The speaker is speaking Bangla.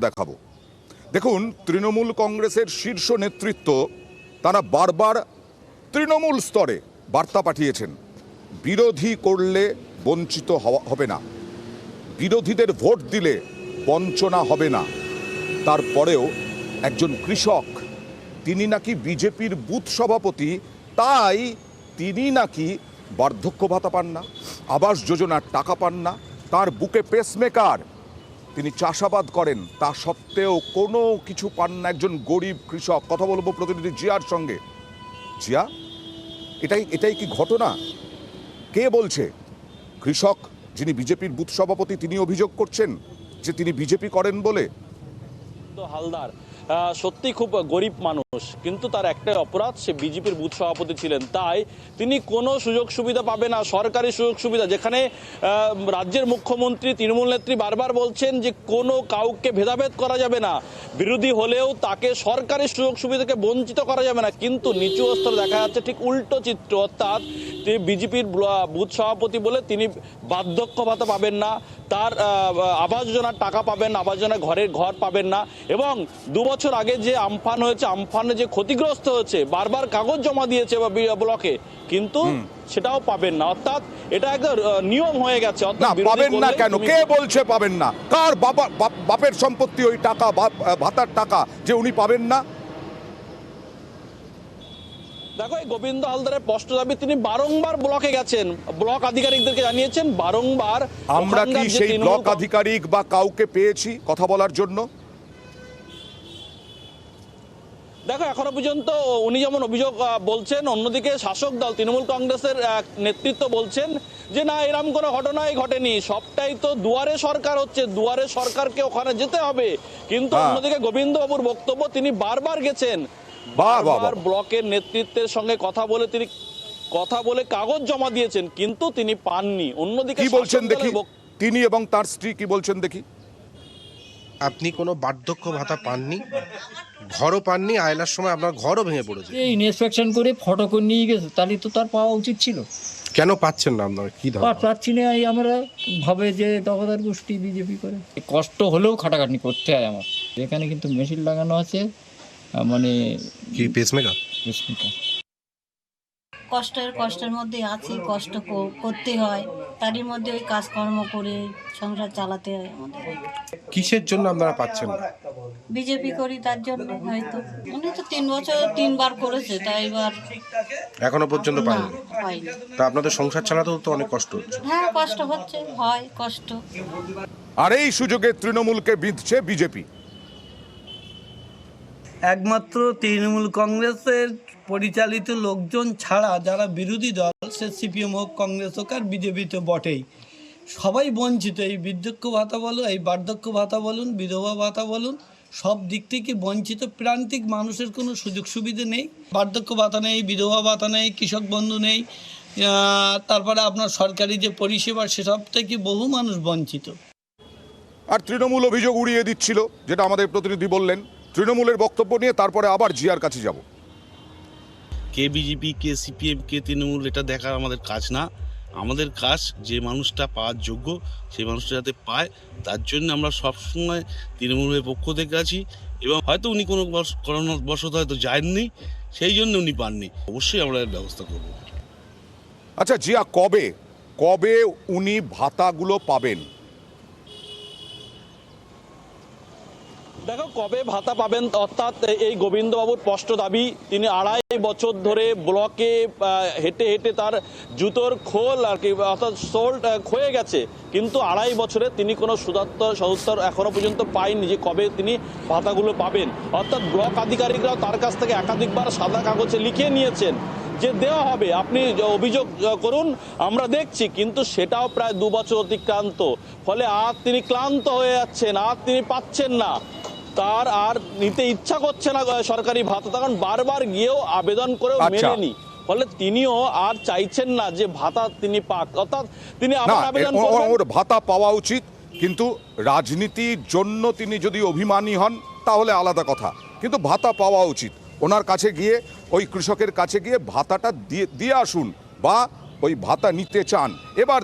দেখাবো। দেখুন, তৃণমূল কংগ্রেসের শীর্ষ নেতৃত্ব তারা বারবার তৃণমূল স্তরে বার্তা পাঠিয়েছেন, বিরোধী করলে বঞ্চিত হবে না, বিরোধীদের ভোট দিলে বঞ্চনা হবে না। তারপরেও একজন কৃষক, তিনি নাকি বিজেপির বুথ সভাপতি, তাই তিনি নাকি বার্ধক্য ভাতা পান না, আবাস যোজনার টাকা পান না, তার বুকে পেসমেকার, তিনি চাষাবাদ করেন, তা সত্ত্বেও কোনো কিছু পান না একজন গরিব কৃষক। কথা বলবো প্রতিনিধি জিয়ার সঙ্গে। জিয়া, এটাই কি ঘটনা? কে বলছে? কৃষক যিনি বিজেপির বুথ সভাপতি তিনি অভিযোগ করছেন যে তিনি বিজেপি করেন বলে। হালদার সত্যি খুব গরিব মানুষ, কিন্তু তার একটাই অপরাধ, সে বিজেপির বুথ সভাপতি ছিলেন, তাই তিনি কোনো সুযোগ সুবিধা পাবে না, সরকারি সুযোগ সুবিধা। যেখানে রাজ্যের মুখ্যমন্ত্রী তৃণমূল নেত্রী বারবার বলছেন যে কোনো কাউকে ভেদাভেদ করা যাবে না, বিরোধী হলেও তাকে সরকারি সুযোগ সুবিধাকে বঞ্চিত করা যাবে না, কিন্তু নিচু স্তরে দেখা যাচ্ছে ঠিক উল্টো চিত্র। অর্থাৎ তিনি বিজেপির বুথ সভাপতি বলে তিনি বার্ধক্য ভাতা পাবেন না, তার আবাস যোজনার টাকা পাবেন না, আবাস যোজনা ঘর পাবেন না, এবং 2 বছর আগে যে আমফান হয়েছে, আমফানে যে ক্ষতিগ্রস্ত হয়েছে, বারবার কাগজ জমা দিয়েছে ব্লকে, কিন্তু সেটাও পাবেন না। অর্থাৎ এটা একটা নিয়ম হয়ে গেছে। পাবেন না কেন? কে বলছে পাবেন না? কার বাপের সম্পত্তি ওই টাকা, ভাতার টাকা যে উনি পাবেন না? দেখো, এই গোবিন্দ হালদারের স্পষ্ট দাবি, তিনি বারংবার ব্লকে গেছেন, ব্লক আধিকারিকদেরকে জানিয়েছেন বারংবার। আমরা কি সেই ব্লক আধিকারিক বা কাউকে পেয়েছি কথা বলার জন্য? দেখো, এখনো পর্যন্ত উনি যেমন অভিযোগ বলছেন, অন্যদিকে শাসক দল তৃণমূল কংগ্রেসের নেতৃত্ব বলছেন যে না, এরকম কোনো ঘটনাই ঘটেনি, সবটাই তো দুয়ারে সরকার হচ্ছে, দুয়ারে সরকারকে ওখানে যেতে হবে। কিন্তু অন্যদিকে গোবিন্দবাবুর বক্তব্য, তিনি বারবার গেছেন, বারবার ব্লকের নেতৃত্বের সঙ্গে কথা বলে কাগজ জমা দিয়েছেন, কিন্তু তিনি পাননি। অন্যদিকে কি বলছেন দেখি, তিনি এবং তার স্ত্রী কি বলছেন দেখি। আপনি কোনো বার্ধক্য ভাতা পাননি, ঘরও পাননি, আয়লার সময় আপনার ঘরও ভেঙে পড়েছে। এই ইন্সপেকশন করে ফটো করে নিয়ে গেছে, তাহলে তো তার পাওয়া উচিত ছিল। কেন পাচ্ছেন না আপনারা? কি পাচ্ছি না, আমরা ভাবে যে দখলদার গোষ্ঠী বিজেপি করে। কষ্ট হলেও খাটাখাটনি করতে হয় আমার। এখানে কিন্তু মেশিন লাগানো আছে, মানে কি পেসমেকার? কষ্টের মধ্যে আছি, কষ্ট করতে হয়, তারই মধ্যে ওই কাজকর্ম করে সংসার চালাতে হয় আমাদের। কিসের জন্য আপনারা পাচ্ছেন না? বিজেপি করি তার জন্য হয়তো। উনি তো 3 বছর 3 বার করেছে, তাই এবার এখনো পর্যন্ত পাননি। হয়নি। তা আপনাদের সংসার চালাতেও তো অনেক কষ্ট হচ্ছে। হ্যাঁ, কষ্ট হচ্ছে, হয় কষ্ট। আর এই সুযোগে তৃণমূলকে বিঁধছে বিজেপি। একমাত্র তৃণমূল কংগ্রেসের পরিচালিত লোকজন ছাড়া যারা বিরোধী দল, সে সিপিএম হোক, কংগ্রেস হোক, আর বিজেপি তো বটেই, সবাই বঞ্চিত। এই বৃদ্ধক্য ভাতা বলুন, এই বার্ধক্য ভাতা বলুন, বিধবা ভাতা বলুন, সব দিক থেকে বঞ্চিত। প্রান্তিক মানুষের কোনো সুযোগ সুবিধা নেই, বার্ধক্য ভাতা নেই, বিধবা ভাতা নেই, কৃষক বন্ধু নেই, তারপরে আপনার সরকারি যে পরিষেবা সেসব থেকে বহু মানুষ বঞ্চিত। আর তৃণমূল অভিযোগ উড়িয়ে দিচ্ছিল, যেটা আমাদের প্রতিনিধি বললেন। তৃণমূলের বক্তব্য নিয়ে তারপরে আবার জিয়ার কাছে যাব। কে বিজেপি, কে সিপিএম, কে তৃণমূল, এটা দেখার আমাদের কাজ না। আমাদের কাজ যে মানুষটা পাওয়ার যোগ্য, সেই মানুষটা যাতে পায়, তার জন্য আমরা সবসময় তৃণমূলের পক্ষ থেকে আছি। এবং হয়তো উনি কোনো কারণবশত হয়তো যাননি, সেই জন্য উনি পাননি। অবশ্যই আমরা এর ব্যবস্থা করব। আচ্ছা জিয়া, কবে উনি ভাতাগুলো পাবেন? দেখো, কবে ভাতা পাবেন, অর্থাৎ এই গোবিন্দবাবুর স্পষ্ট দাবি, তিনি 2.5 বছর ধরে ব্লকে হেঁটে হেঁটে তার জুতোর খোল আর কি, অর্থাৎ সোল ক্ষয়ে গেছে, কিন্তু 2.5 বছরে তিনি কোনো সদুত্তর এখনো পর্যন্ত পায়নি যে কবে তিনি ভাতাগুলো পাবেন। অর্থাৎ ব্লক আধিকারিকরাও তার কাছ থেকে একাধিকবার সাদা কাগজে লিখিয়ে নিয়েছেন যে দেওয়া হবে, আপনি অভিযোগ করুন, আমরা দেখছি, কিন্তু সেটাও প্রায় 2 বছর অতিক্রান্ত। ফলে আর তিনি ক্লান্ত হয়ে যাচ্ছেন, আর তিনি পাচ্ছেন না, তার আর নিতে ইচ্ছা করছে না সরকারি ভাতা, তখন বারবার গিয়েও আবেদন করেও মেলেনি। ফলে তিনিও আর চাইছেন না যে ভাতা তিনি পাক, অর্থাৎ তিনি আবার আবেদন করবেন। ওর ভাতা পাওয়া উচিত, কিন্তু রাজনীতির জন্য তিনি যদি অভিমানী হন তাহলে আলাদা কথা, কিন্তু ভাতা পাওয়া উচিত। ওনার কাছে গিয়ে, ওই কৃষকের কাছে গিয়ে ভাতাটা দিয়ে আসুন, বা ওই ভাতা নিতে চান। এবার